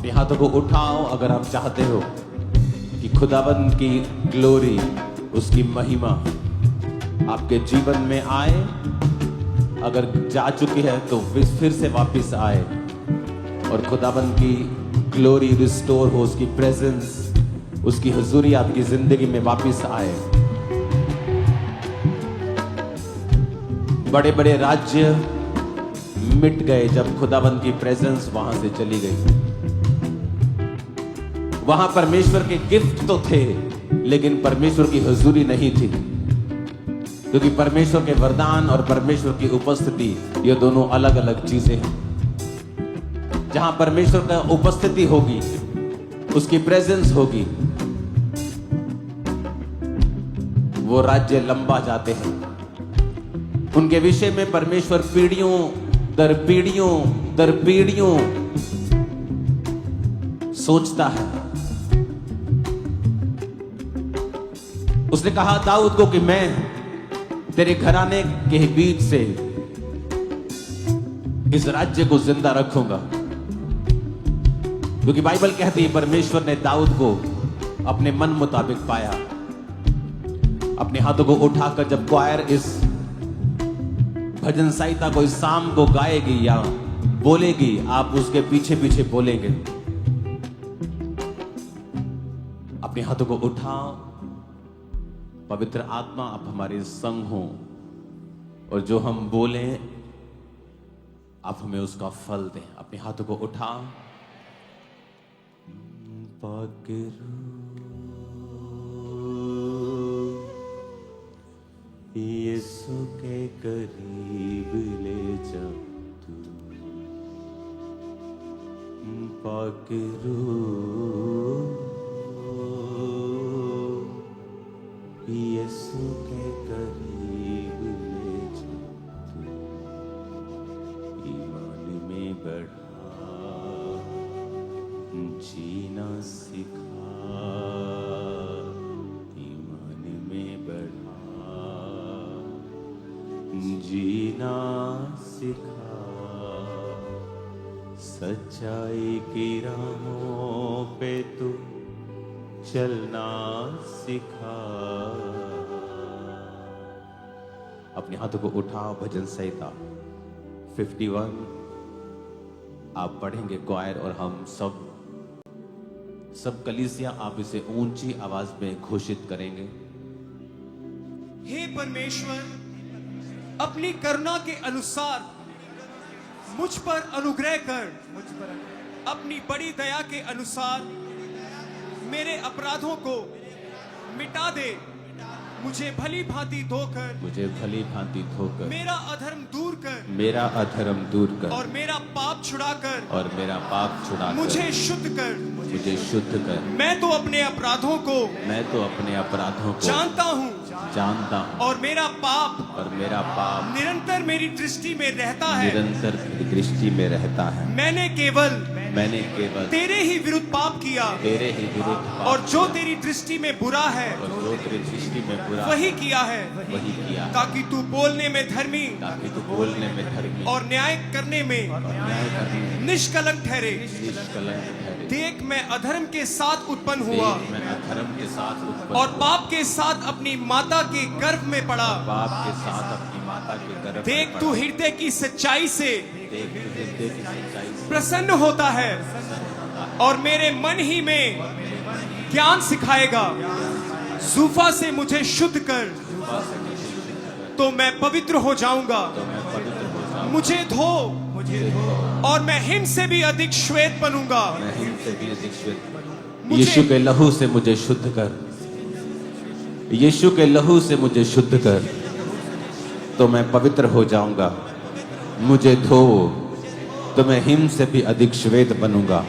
अपने हाथों को उठाओ अगर आप चाहते हो कि खुदाबंद की ग्लोरी, उसकी महिमा आपके जीवन में आए। अगर जा चुकी है तो फिर से वापस आए और खुदाबंद की ग्लोरी रिस्टोर हो, उसकी प्रेजेंस, उसकी हुजूरी आपकी जिंदगी में वापस आए। बड़े बड़े राज्य मिट गए जब खुदाबंद की प्रेजेंस वहां से चली गई। वहां परमेश्वर के गिफ्ट तो थे लेकिन परमेश्वर की हुजूरी नहीं थी, क्योंकि परमेश्वर के वरदान और परमेश्वर की उपस्थिति ये दोनों अलग अलग चीजें हैं। जहां परमेश्वर का उपस्थिति होगी, उसकी प्रेजेंस होगी, वो राज्य लंबा जाते हैं। उनके विषय में परमेश्वर पीढ़ियों दर पीढ़ियों दर पीढ़ियों सोचता है। उसने कहा दाऊद को कि मैं तेरे घराने के बीच से इस राज्य को जिंदा रखूंगा, क्योंकि बाइबल कहती है परमेश्वर ने दाऊद को अपने मन मुताबिक पाया। अपने हाथों को उठाकर जब क्वायर इस भजन संहिता को इस शाम को गाएगी या बोलेगी, आप उसके पीछे पीछे बोलेंगे। अपने हाथों को उठाओ, पवित्र आत्मा आप हमारे संग हो और जो हम बोलें आप हमें उसका फल दें। अपने हाथों को उठाओ। यीशु के करीब ले जा तू, पकड़ो यीशु के करीब ले जा तू, ईमान में बढ़ा, जीना सिखा, ईमान में बढ़ा, जीना सिखा, सच्चाई की राहों पे तू चलना सिखा। अपने हाथों को उठाओ। भजन संहिता 51 आप पढ़ेंगे क्वायर, और हम सब कलीसिया आप इसे ऊंची आवाज में घोषित करेंगे। हे परमेश्वर, अपनी करुणा के अनुसार मुझ पर अनुग्रह कर, अपनी बड़ी दया के अनुसार मेरे अपराधों को मिटा दे, मुझे भली भांति धोकर, मुझे भली भांति धोकर, मेरा अधर्म दूर कर, मेरा अधर्म दूर कर, और मेरा पाप छुड़ाकर, और मेरा पाप छुड़ाकर, मुझे शुद्ध कर, मुझे शुद्ध कर। मैं तो अपने अपराधों को, मैं तो अपने अपराधों को जानता हूँ, और मेरा पाप निरंतर मेरी दृष्टि में रहता है, निरंतर दृष्टि में रहता है। मैंने केवल तेरे ही विरुद्ध पाप किया, तेरे ही विरुद्ध पाप, और जो तेरी दृष्टि में बुरा है, और जो तेरी दृष्टि में बुरा वही किया है, वही किया, ताकि तू बोलने में धर्मी, ताकि तू बोलने में धर्मी, और न्याय करने में निष्कलंक ठहरे। देख मैं अधर्म के साथ उत्पन्न हुआ, अधर्म के साथ उत्पन्न, और पाप के साथ अपनी माता के गर्भ में पड़ा। पाप के साथ अपनी माता के गर्भ में देख तू हृदय की सच्चाई से प्रसन्न प्रसन्न होता है, और मेरे मन ही में ज्ञान सिखाएगा। जूफा से मुझे शुद्ध कर, तो मैं पवित्र हो जाऊंगा। मुझे धो, और मैं हिम से भी अधिक श्वेत बनूंगा। यीशु के लहू से मुझे शुद्ध कर, यीशु के लहू से मुझे शुद्ध कर, तो मैं पवित्र हो जाऊंगा। मुझे धो, तो मैं हिम से भी अधिक श्वेत बनूंगा।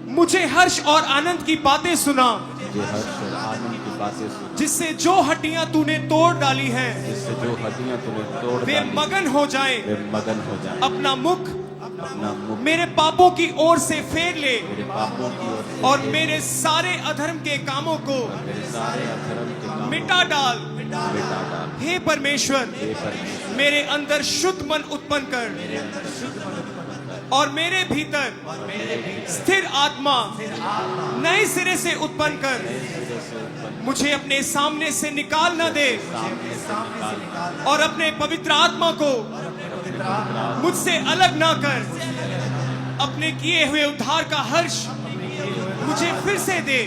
मुझे हर्ष और आनंद की बातें सुना, मुझे हर्ष और आनंद की बातें सुना, जिससे जो हड्डियां तूने तोड़ डाली हैं, जिससे जो हड्डियां तूने तोड़ वे डाली, मगन हो जाएं। वे मगन हो जाएं। अपना मुख मुख मेरे पापों की ओर से फेर ले, मेरे पापों की ओर से, और मेरे सारे अधर्म के कामों को मेरे सारे अधर्म के कामों मिटा डाल। मिटा डाल। हे परमेश्वर, मेरे अंदर शुद्ध मन उत्पन्न कर, और मेरे भीतर स्थिर आत्मा नए सिरे से उत्पन्न कर मुझे अपने सामने से निकाल न दे और अपने पवित्र आत्मा को मुझसे अलग ना कर। अपने किए हुए उद्धार का हर्ष मुझे फिर से दे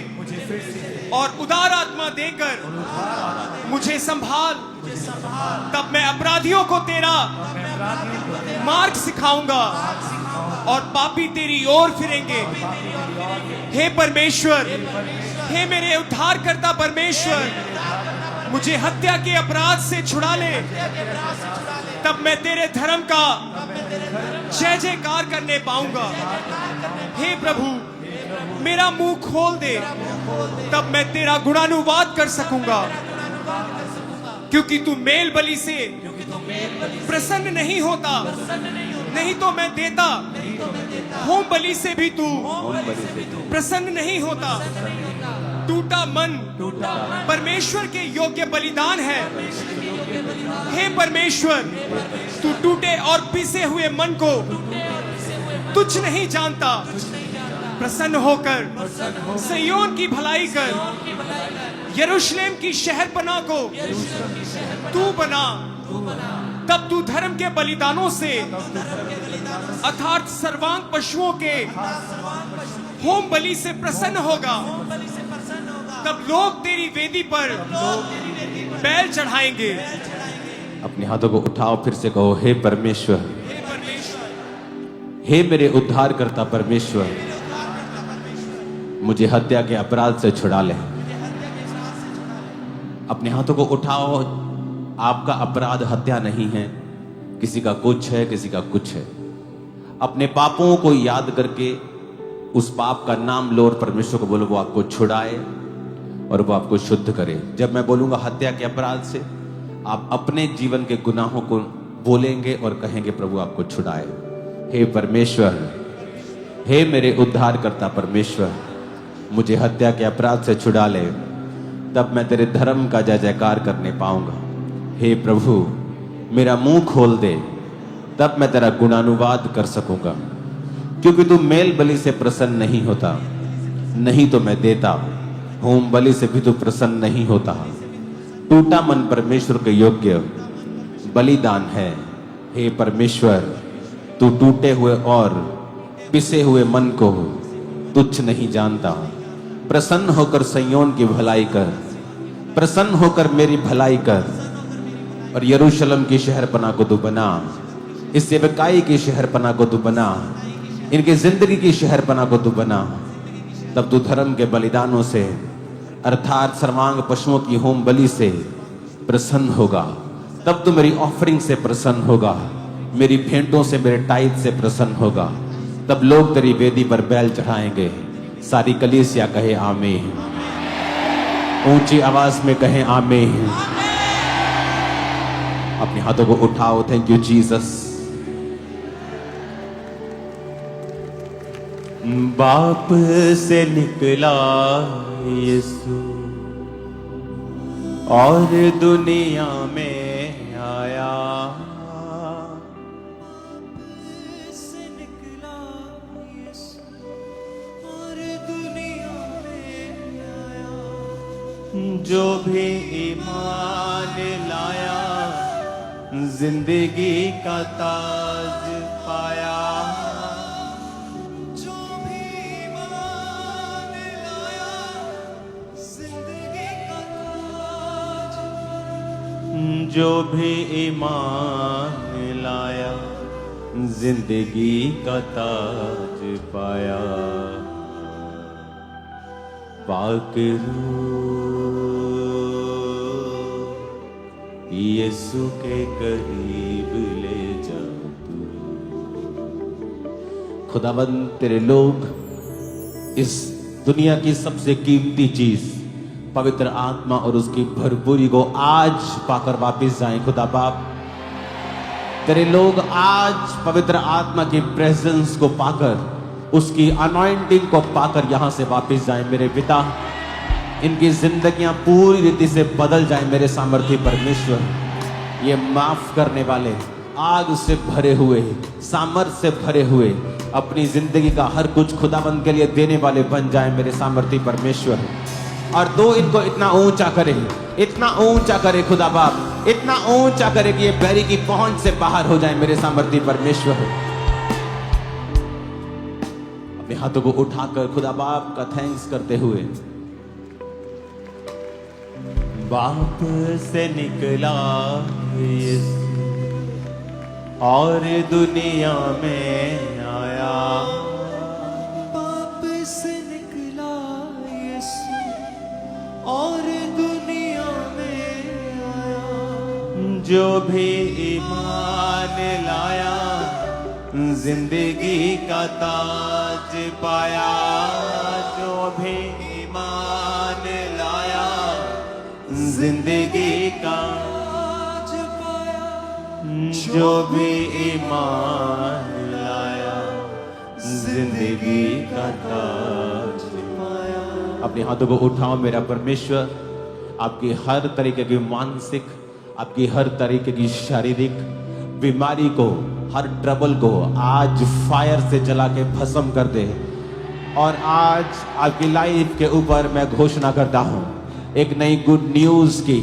और उदार आत्मा देकर मुझे संभाल। तब मैं अपराधियों को तेरा मार्ग सिखाऊंगा और पापी तेरी ओर फिरेंगे। हे परमेश्वर, हे मेरे उद्धार करता परमेश्वर, मुझे हत्या के अपराध से छुड़ा ले। तब मैं तेरे धर्म का जय जयकार करने पाऊंगा। हे प्रभु, मेरा मुंह खोल दे, तब मैं तेरा गुणानुवाद कर सकूंगा। क्योंकि तू मेल बलि से प्रसन्न नहीं होता, नहीं तो मैं देता। होम बलि से भी तू प्रसन्न नहीं होता। टूटा मन परमेश्वर के योग्य बलिदान है। हे परमेश्वर, तू टूटे और पिसे हुए मन को तुच्छ नहीं जानता। प्रसन्न होकर सिय्योन की भलाई कर, यरूशलेम की शहरपनाह को तू बना। तब तू धर्म के बलिदानों से अर्थात सर्वांग पशुओं के होम बलि से प्रसन्न होगा। तब लोग तेरी वेदी पर बैल चढ़ाएंगे। अपने हाथों को उठाओ, फिर से कहो, हे परमेश्वर, हे मेरे उद्धार करता परमेश्वर, मुझे हत्या के अपराध से छुड़ा ले। अपने हाथों को उठाओ। आपका अपराध हत्या नहीं है, किसी का कुछ है, किसी का कुछ है। अपने पापों को याद करके उस पाप का नाम लो और परमेश्वर को बोलो, वो आपको छुड़ाए और वो आपको शुद्ध करे। जब मैं बोलूंगा हत्या के अपराध से, आप अपने जीवन के गुनाहों को बोलेंगे और कहेंगे, प्रभु आपको छुड़ाए। हे परमेश्वर, हे मेरे उद्धार करता परमेश्वर, मुझे हत्या के अपराध से छुड़ा ले। तब मैं तेरे धर्म का जय जयकार करने पाऊंगा। हे प्रभु, मेरा मुंह खोल दे, तब मैं तेरा गुणानुवाद कर सकूंगा। क्योंकि तू मेल बलि से प्रसन्न नहीं होता, नहीं तो मैं देता। होम बलि से भी तू प्रसन्न नहीं होता। टूटा मन परमेश्वर के योग्य बलिदान है। हे परमेश्वर, तू टूटे हुए और पिसे हुए मन को तुच्छ नहीं जानता। प्रसन्न होकर सिय्योन की भलाई कर, प्रसन्न होकर मेरी भलाई कर और यरूशलेम की शहरपनाह को तू बना। इस सेवकाई की शहरपनाह को तू बना, इनकी जिंदगी की शहरपनाह को तू बना। तब तू धर्म के बलिदानों से अर्थात सर्वांग पशुओं की होम बलि से प्रसन्न होगा। तब तू मेरी ऑफरिंग से प्रसन्न होगा, मेरी भेंटों से, मेरे टाइट से प्रसन्न होगा। तब लोग तेरी वेदी पर बैल चढ़ाएंगे। सारी कलीसिया कहे आमीन। ऊंची आवाज में कहे आमीन। अपने हाथों को उठाओ। Thank you Jesus. बाप से निकला यीशु और दुनिया में आया। जो भी ईमान लाया जिंदगी का ताज पाया। जो भी ईमान लाया जिंदगी का ताज। जो भी ईमान लाया जिंदगी का ताज पाया। पाक यीशु के करीब ले जा तू। खुदावंद, तेरे लोग इस दुनिया की सबसे कीमती चीज पवित्र आत्मा और उसकी भरपूरी को आज पाकर वापस जाएं। खुदा बाप, तेरे लोग आज पवित्र आत्मा की प्रेजेंस को पाकर, उसकी अनॉइंटिंग को पाकर यहां से वापस जाएं। मेरे पिता, इनकी जिंदगियां पूरी रीति से बदल जाएं। मेरे सामर्थ्य परमेश्वर, ये माफ करने वाले, आग से भरे हुए, सामर्थ से भरे हुए, अपनी जिंदगी का हर कुछ खुदाबंद के लिए देने वाले बन जाए मेरे सामर्थी परमेश्वर। और दो इनको इतना ऊंचा करे खुदा बाप, इतना ऊंचा करे कि ये बैरी की पहुंच से बाहर हो जाए मेरे सामर्थी परमेश्वर। अपने हाथों को उठाकर खुदा बाप का थैंक्स करते हुए, बाप से निकला यीशु और दुनिया में आया, बाप से निकला यीशु और दुनिया में आया। जो भी ईमान लाया जिंदगी का ताज पाया, जो भी ईमान लाया जिंदगी का ताज पाया, जो भी ईमान लाया जिंदगी का ताज पाया। अपने हाथों को उठाओ मेरा परमेश्वर, आपकी हर तरीके की मानसिक, आपकी हर तरीके की शारीरिक बीमारी को, हर ट्रबल को आज फायर से जला के भस्म कर दे। और आज आपकी लाइफ के ऊपर मैं घोषणा करता हूं एक नई गुड न्यूज की,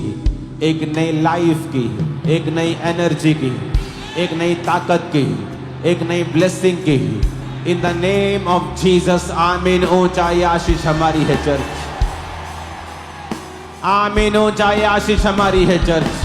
एक नई लाइफ की, एक नई एनर्जी की, एक नई ताकत की, एक नई ब्लेसिंग की। In the name of Jesus आमीन। ऊंचाई आशीष हमारी है चर्च, आमीन। ऊंचाई आशीष हमारी है चर्च।